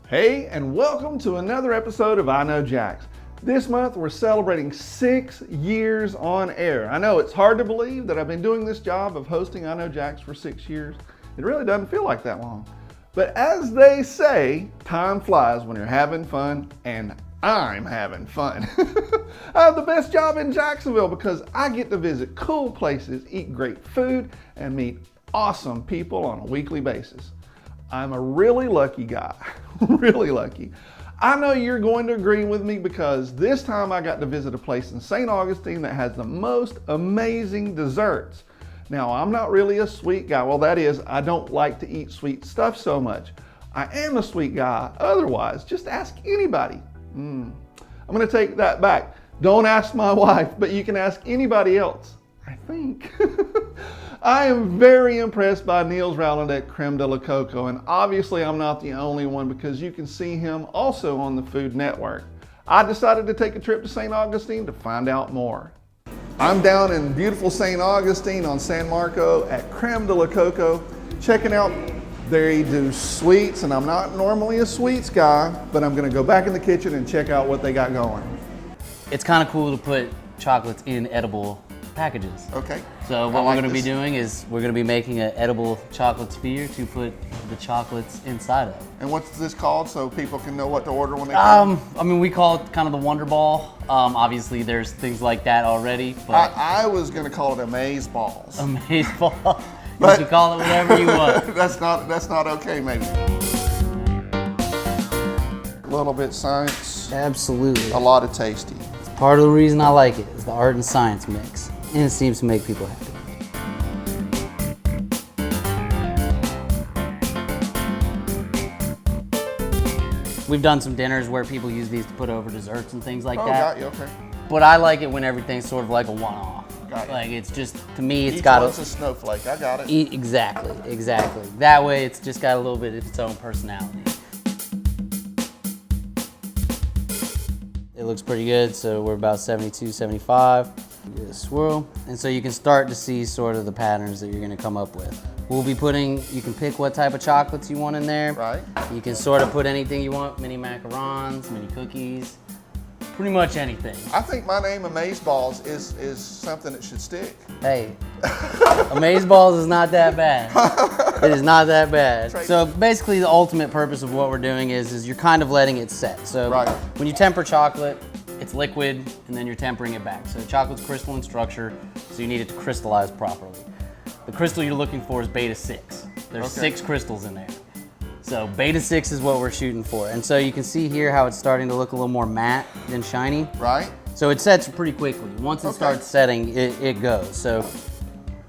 Hey, and welcome to another episode of I Know Jax. This month we're celebrating 6 years on air. I know it's hard to believe that I've been doing this job of hosting I Know Jax for 6 years. It really doesn't feel like that long. But as they say, time flies when you're having fun, and I'm having fun. I have the best job in Jacksonville because I get to visit cool places, eat great food, and meet awesome people on a weekly basis. I'm a really lucky guy, really lucky. I know you're going to agree with me because this time I got to visit a place in St. Augustine that has the most amazing desserts. Now, I'm not really a sweet guy. Well, that is, I don't like to eat sweet stuff so much. I am a sweet guy otherwise. Just ask anybody. I'm gonna take that back. Don't ask my wife, but you can ask anybody else, I think. I am very impressed by Nils at Creme de la Coco, and obviously I'm not the only one because you can see him also on the Food Network. I decided to take a trip to St. Augustine to find out more. I'm down in beautiful St. Augustine on San Marco at Creme de la Coco, checking out. They do sweets, and I'm not normally a sweets guy, but I'm gonna go back in the kitchen and check out what they got going. It's kind of cool to put chocolates in edible packages. Okay. So what we're going to be doing is we're going to be making an edible chocolate sphere to put the chocolates inside of. And what's this called so people can know what to order when they come? I mean, we call it kind of the Wonder Ball. Obviously, there's things like that already. But I was going to call it Amaze Balls. Amaze Ball. You can call it whatever you want. That's not okay, maybe. A little bit science. Absolutely. A lot of tasty. It's part of the reason I like it is the art and science mix. And it seems to make people happy. We've done some dinners where people use these to put over desserts and things like that. Got you, okay. But I like it when everything's sort of like a one-off. Got you. Like it's just, to me, it's Each got one's a snowflake, I got it. Exactly. That way it's just got a little bit of its own personality. It looks pretty good, so we're about 72, 75. Give it a swirl. And so you can start to see sort of the patterns that you're gonna come up with. We'll be putting, you can pick what type of chocolates you want in there. Right. You can sort of put anything you want, mini macarons, mini cookies, pretty much anything. I think my name, Amaze Balls, is something that should stick. Hey, Amaze Balls is not that bad. It is not that bad. So basically the ultimate purpose of what we're doing is you're kind of letting it set. So when you temper chocolate, it's liquid and then you're tempering it back. So chocolate's crystalline structure, so you need it to crystallize properly. The crystal you're looking for is beta 6. There's 6 crystals in there. So beta 6 is what we're shooting for. And so you can see here how it's starting to look a little more matte than shiny. Right. So it sets pretty quickly. Once it starts setting, it goes. So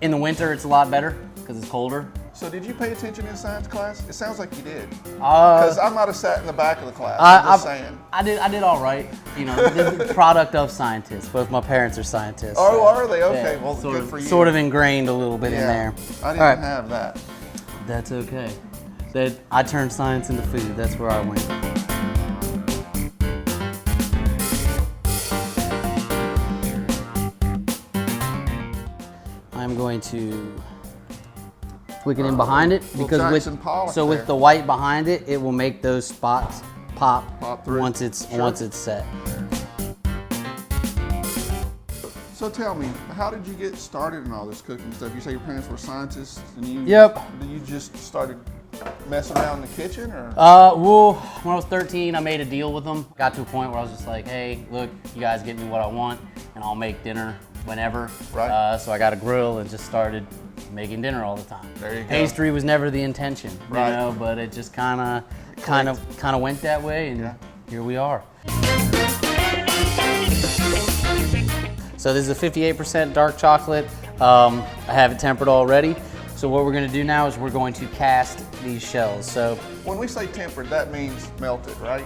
in the winter, it's a lot better because it's colder. So did you pay attention in science class? It sounds like you did. Because I might have sat in the back of the class. I'm just saying. I did all right. You know, the product of scientists. Both my parents are scientists. Oh, so, are they? Okay, yeah, well, good for you. Sort of ingrained a little bit in there. I didn't have that. That's okay. I turned science into food. That's where I went. I'm going to flick it in behind it because with the white behind it, it will make those spots pop through once it's set. So tell me, how did you get started in all this cooking stuff? You say your parents were scientists, and you just started messing around in the kitchen, or? Well, when I was 13, I made a deal with them. Got to a point where I was just like, hey, look, you guys get me what I want, and I'll make dinner whenever. Right. So I got a grill and just started making dinner all the time. There you go. Pastry was never the intention, you know, but it just kind of went that way, and here we are. So this is a 58% dark chocolate. I have it tempered already. So what we're going to do now is we're going to cast these shells. So when we say tempered, that means melted, right?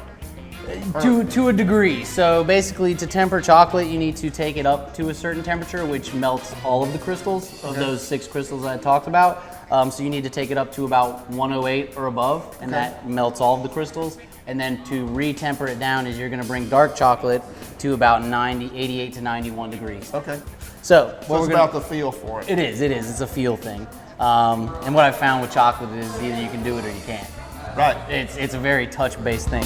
To a degree. So basically, to temper chocolate, you need to take it up to a certain temperature, which melts all of the crystals of those 6 crystals I talked about. So you need to take it up to about 108 or above, and that melts all of the crystals. And then to re-temper it down is you're going to bring dark chocolate to about 88 to 91 degrees. Okay. So it's about the feel for it. It is. It's a feel thing. And what I've found with chocolate is either you can do it or you can't. Right. It's a very touch-based thing.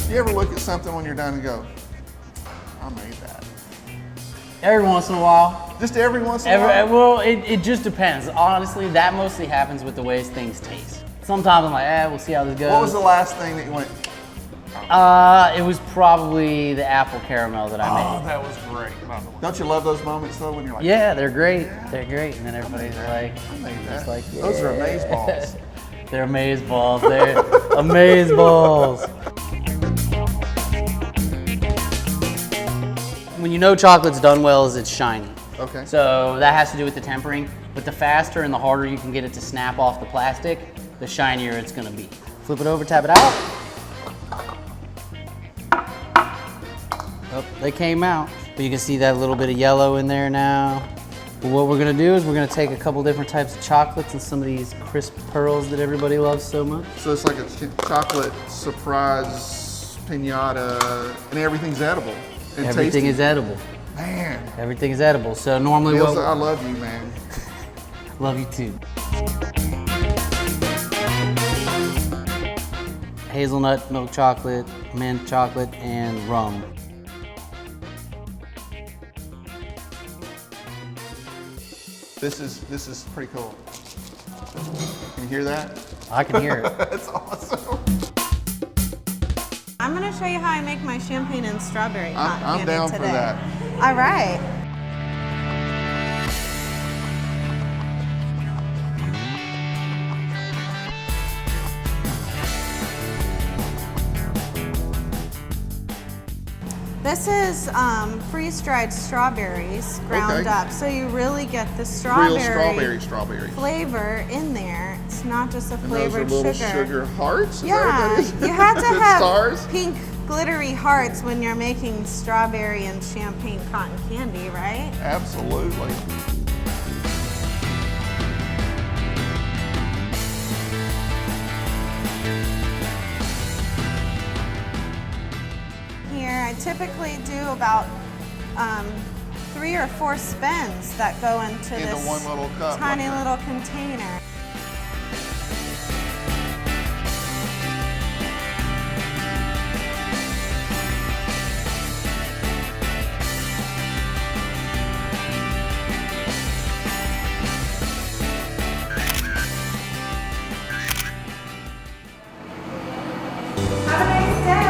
You ever look at something when you're done and go, I made that? Every once in a while. Just every once in a while? Well, it just depends. Honestly, that mostly happens with the ways things taste. Sometimes I'm like, we'll see how this goes. What was the last thing that you went? It was probably the apple caramel that I made. Oh, that was great, by the way. Don't you love those moments though when you're like, yeah, they're great. They're great. And then everybody's like, I made that. just like, yeah. Those are amaze balls. They're amaze balls. They're amaze balls. When you know chocolate's done well is it's shiny. Okay. So that has to do with the tempering. But the faster and the harder you can get it to snap off the plastic, the shinier it's gonna be. Flip it over, tap it out. Oh, they came out. But you can see that little bit of yellow in there now. But what we're gonna do is we're gonna take a couple different types of chocolates and some of these crisp pearls that everybody loves so much. So it's like a chocolate surprise pinata, and everything's edible. And Everything tasty. is edible. Man. Everything is edible. So normally Nils, I love you, man. Love you too. Hazelnut, milk chocolate, mint chocolate, and rum. This is pretty cool. Can you hear that? I can hear it. That's awesome. I'm going to show you how I make my champagne and strawberry cotton I'm candy down today. for that. All right. This is freeze-dried strawberries ground up, so you really get the Real strawberry flavor in there. It's not just a And flavored those are little sugar hearts? Is Yeah, that what that is? you had to have Stars? pink glittery hearts when you're making strawberry and champagne cotton candy, right? Absolutely. Here, I typically do about 3 or 4 spins that go into this one little cup. tiny little container. Have a nice day.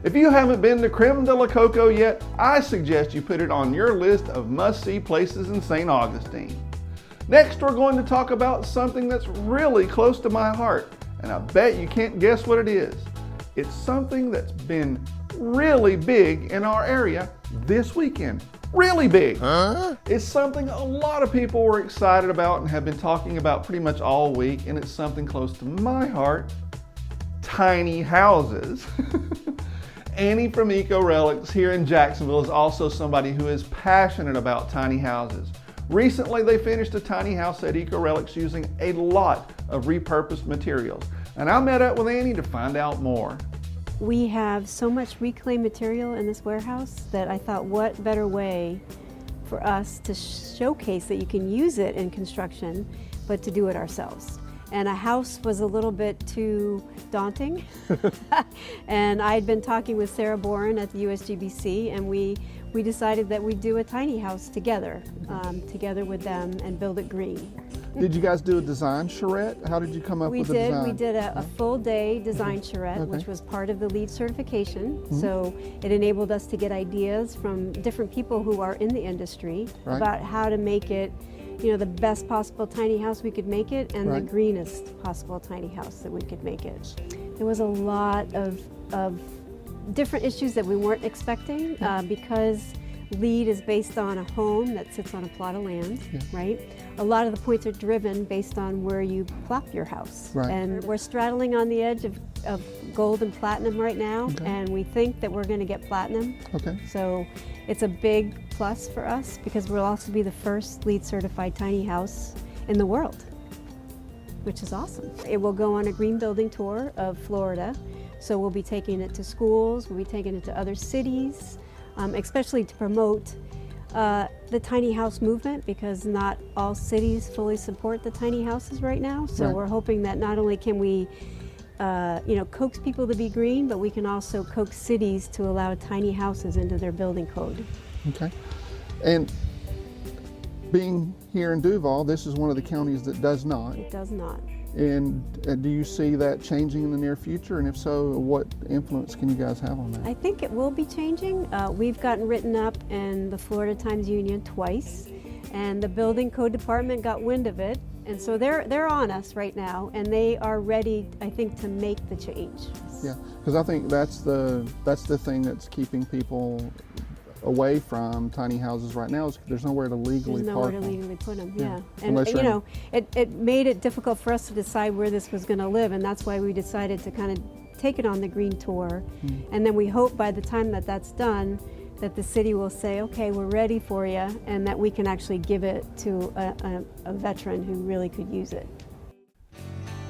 If you haven't been to Creme de la Coco yet, I suggest you put it on your list of must-see places in St. Augustine. Next, we're going to talk about something that's really close to my heart, and I bet you can't guess what it is. It's something that's been really big in our area this weekend. Really big. It's something a lot of people were excited about and have been talking about pretty much all week, and it's something close to my heart: tiny houses. Annie from Eco Relics here in Jacksonville is also somebody who is passionate about tiny houses. Recently, they finished a tiny house at Eco Relics using a lot of repurposed materials, and I met up with Annie to find out more. We have so much reclaimed material in this warehouse that I thought, what better way for us to showcase that you can use it in construction, but to do it ourselves. And a house was a little bit too daunting. And I'd been talking with Sarah Boren at the USGBC, and we decided that we'd do a tiny house together, together with them, and build it green. Did you guys do a design charrette? How did you come up with the design? We did a full day design charrette, which was part of the LEED certification. So it enabled us to get ideas from different people who are in the industry about how to make it, you know, the best possible tiny house we could make it, and the greenest possible tiny house that we could make it. There was a lot of different issues that we weren't expecting because LEED is based on a home that sits on a plot of land, right? A lot of the points are driven based on where you plop your house. And we're straddling on the edge of gold and platinum right now, and we think that we're going to get platinum. So it's a big plus for us because we'll also be the first LEED certified tiny house in the world, which is awesome. It will go on a green building tour of Florida. So we'll be taking it to schools, we'll be taking it to other cities, especially to promote the tiny house movement, because not all cities fully support the tiny houses right now. So we're hoping that not only can we coax people to be green, but we can also coax cities to allow tiny houses into their building code. Okay. And being here in Duval, this is one of the counties that does not. It does not. And do you see that changing in the near future? And if so, what influence can you guys have on that? I think it will be changing. We've gotten written up in the Florida Times-Union twice, and the building code department got wind of it. And so they're on us right now, and they are ready, I think, to make the change. Yeah, because I think that's the thing that's keeping people away from tiny houses right now, is there's nowhere to legally There's park nowhere to them. legally put them, Yeah. yeah. And Unless you know, it made it difficult for us to decide where this was going to live, and that's why we decided to kind of take it on the green tour. And then we hope by the time that that's done, that the city will say, okay, we're ready for you, and that we can actually give it to a veteran who really could use it.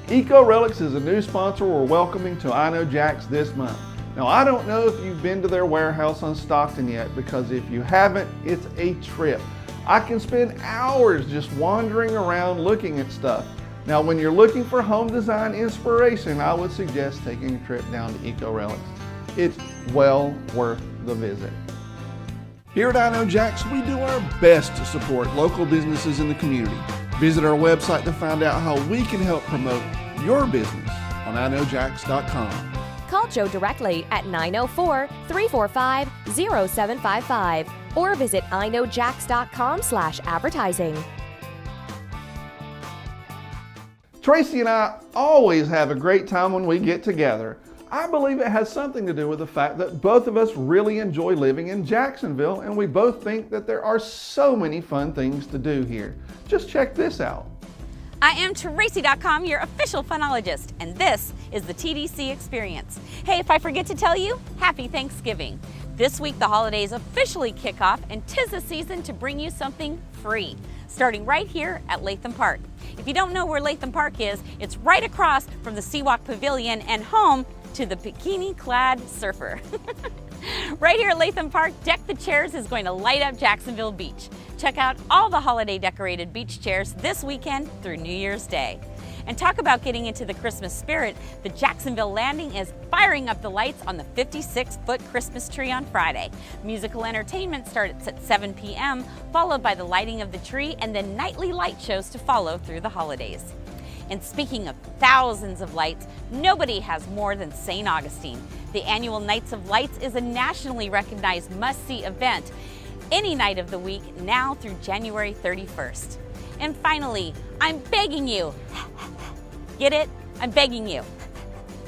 Eco Relics is a new sponsor we're welcoming to I Know Jax this month. Now, I don't know if you've been to their warehouse on Stockton yet, because if you haven't, it's a trip. I can spend hours just wandering around looking at stuff. Now, when you're looking for home design inspiration, I would suggest taking a trip down to Eco Relics. It's well worth the visit. Here at I Know Jax, we do our best to support local businesses in the community. Visit our website to find out how we can help promote your business on iknowjax.com. Call Joe directly at 904-345-0755 or visit iknowjax.com/advertising. Tracy and I always have a great time when we get together. I believe it has something to do with the fact that both of us really enjoy living in Jacksonville, and we both think that there are so many fun things to do here. Just check this out. I am Tracy Dot Com, your official funologist, and this is the TDC Experience. Hey, if I forget to tell you, happy Thanksgiving. This week the holidays officially kick off, and 'tis the season to bring you something free, starting right here at Latham Park. If you don't know where Latham Park is, it's right across from the Seawalk Pavilion and home to the bikini-clad surfer. Right here at Latham Park, Deck the Chairs is going to light up Jacksonville Beach. Check out all the holiday decorated beach chairs this weekend through New Year's Day. And talk about getting into the Christmas spirit, the Jacksonville Landing is firing up the lights on the 56-foot Christmas tree on Friday. Musical entertainment starts at 7 p.m., followed by the lighting of the tree and then nightly light shows to follow through the holidays. And speaking of thousands of lights, nobody has more than St. Augustine. The annual Nights of Lights is a nationally recognized must-see event any night of the week now through January 31st. And finally, I'm begging you, get it? I'm begging you.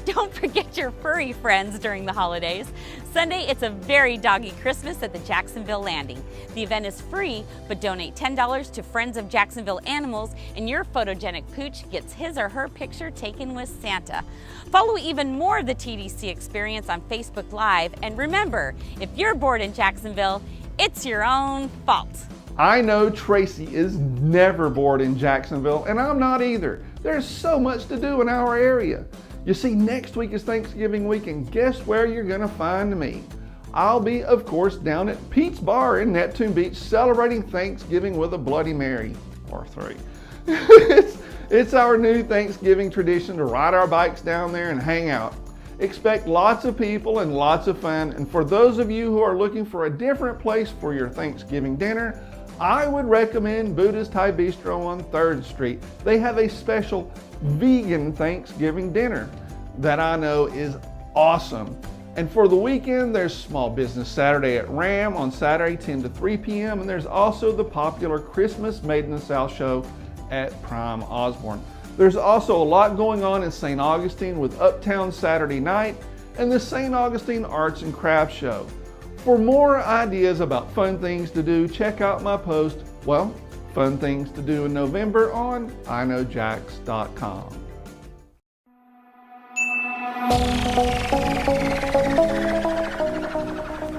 Don't forget your furry friends during the holidays. Sunday, it's a very doggy Christmas at the Jacksonville Landing. The event is free, but donate $10 to Friends of Jacksonville Animals, and your photogenic pooch gets his or her picture taken with Santa. Follow even more of the TDC Experience on Facebook Live, and remember, if you're bored in Jacksonville, it's your own fault. I know Tracy is never bored in Jacksonville, and I'm not either. There's so much to do in our area. You see, next week is Thanksgiving week, and guess where you're gonna find me? I'll be, of course, down at Pete's Bar in Neptune Beach celebrating Thanksgiving with a Bloody Mary, or 3. It's our new Thanksgiving tradition to ride our bikes down there and hang out. Expect lots of people and lots of fun, and for those of you who are looking for a different place for your Thanksgiving dinner, I would recommend Buddha's Thai Bistro on 3rd Street. They have a special vegan Thanksgiving dinner that I know is awesome. And for the weekend, there's Small Business Saturday at Ram on Saturday 10 to 3 p.m. And there's also the popular Christmas Made in the South show at Prime Osborne. There's also a lot going on in St. Augustine with Uptown Saturday night and the St. Augustine Arts and Crafts Show. For more ideas about fun things to do, check out my post, Fun Things to Do in November on iknowjax.com.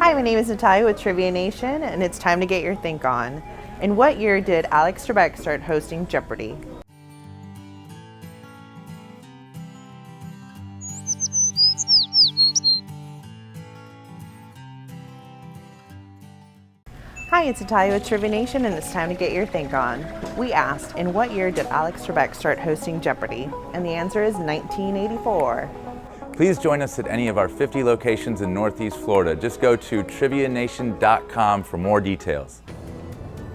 Hi, my name is Natalia with Trivia Nation, and it's time to get your think on. In what year did Alex Trebek start hosting Jeopardy? Hi, it's Natalia with Trivia Nation, and it's time to get your think on. We asked, in what year did Alex Trebek start hosting Jeopardy? And the answer is 1984. Please join us at any of our 50 locations in Northeast Florida. Just go to TheTDC.com for more details.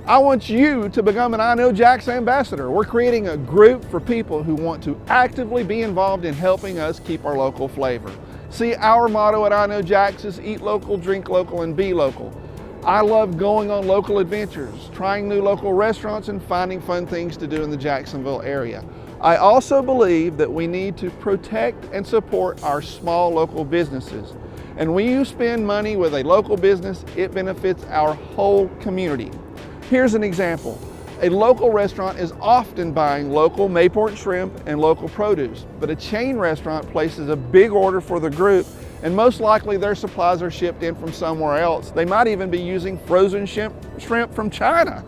I want you to become an I Know Jax ambassador. We're creating a group for people who want to actively be involved in helping us keep our local flavor. See, our motto at I Know Jax is eat local, drink local, and be local. I love going on local adventures, trying new local restaurants, and finding fun things to do in the Jacksonville area. I also believe that we need to protect and support our small local businesses. And when you spend money with a local business, it benefits our whole community. Here's an example. A local restaurant is often buying local Mayport shrimp and local produce, but a chain restaurant places a big order for the group, and most likely their supplies are shipped in from somewhere else. They might even be using frozen shrimp from China.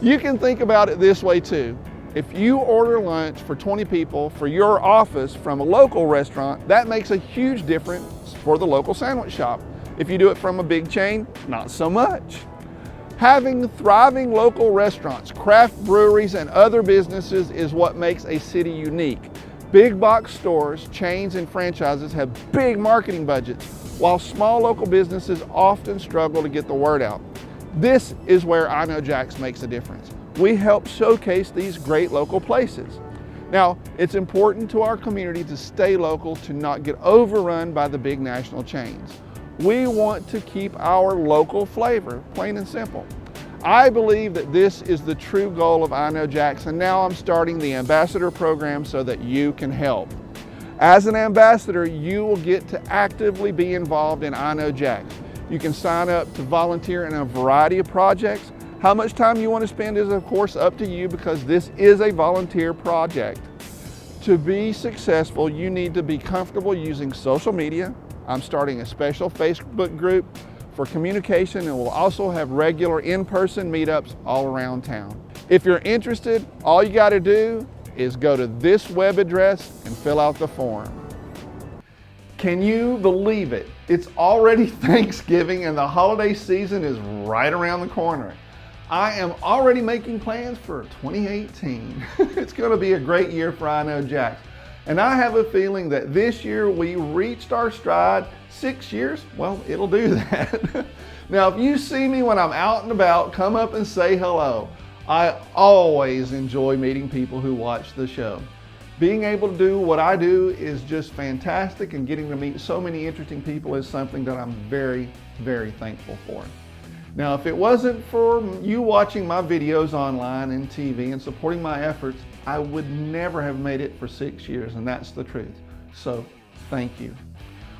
You can think about it this way too. If you order lunch for 20 people for your office from a local restaurant, that makes a huge difference for the local sandwich shop. If you do it from a big chain, not so much. Having thriving local restaurants, craft breweries, and other businesses is what makes a city unique. Big box stores, chains, and franchises have big marketing budgets, while small local businesses often struggle to get the word out. This is where I Know Jax makes a difference. We help showcase these great local places. Now, it's important to our community to stay local, to not get overrun by the big national chains. We want to keep our local flavor, plain and simple. I believe that this is the true goal of I Know Jax, and now I'm starting the ambassador program so that you can help. As an ambassador, you will get to actively be involved in I Know Jax. You can sign up to volunteer in a variety of projects. How much time you want to spend is of course up to you, because this is a volunteer project. To be successful, you need to be comfortable using social media. I'm starting a special Facebook group for communication, and we'll also have regular in-person meetups all around town. If you're interested, all you got to do is go to this web address and fill out the form. Can you believe it? It's already Thanksgiving and the holiday season is right around the corner. I am already making plans for 2018. It's going to be a great year for I Know Jax. And I have a feeling that this year we reached our stride. 6 years, well, it'll do that. Now, if you see me when I'm out and about, come up and say hello. I always enjoy meeting people who watch the show. Being able to do what I do is just fantastic, and getting to meet so many interesting people is something that I'm very, very thankful for. Now, if it wasn't for you watching my videos online and TV and supporting my efforts, I would never have made it for 6 years, and that's the truth. So, thank you.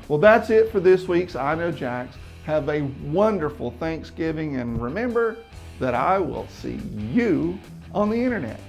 Well, that's it for this week's I Know Jax. Have a wonderful Thanksgiving, and remember that I will see you on the internet.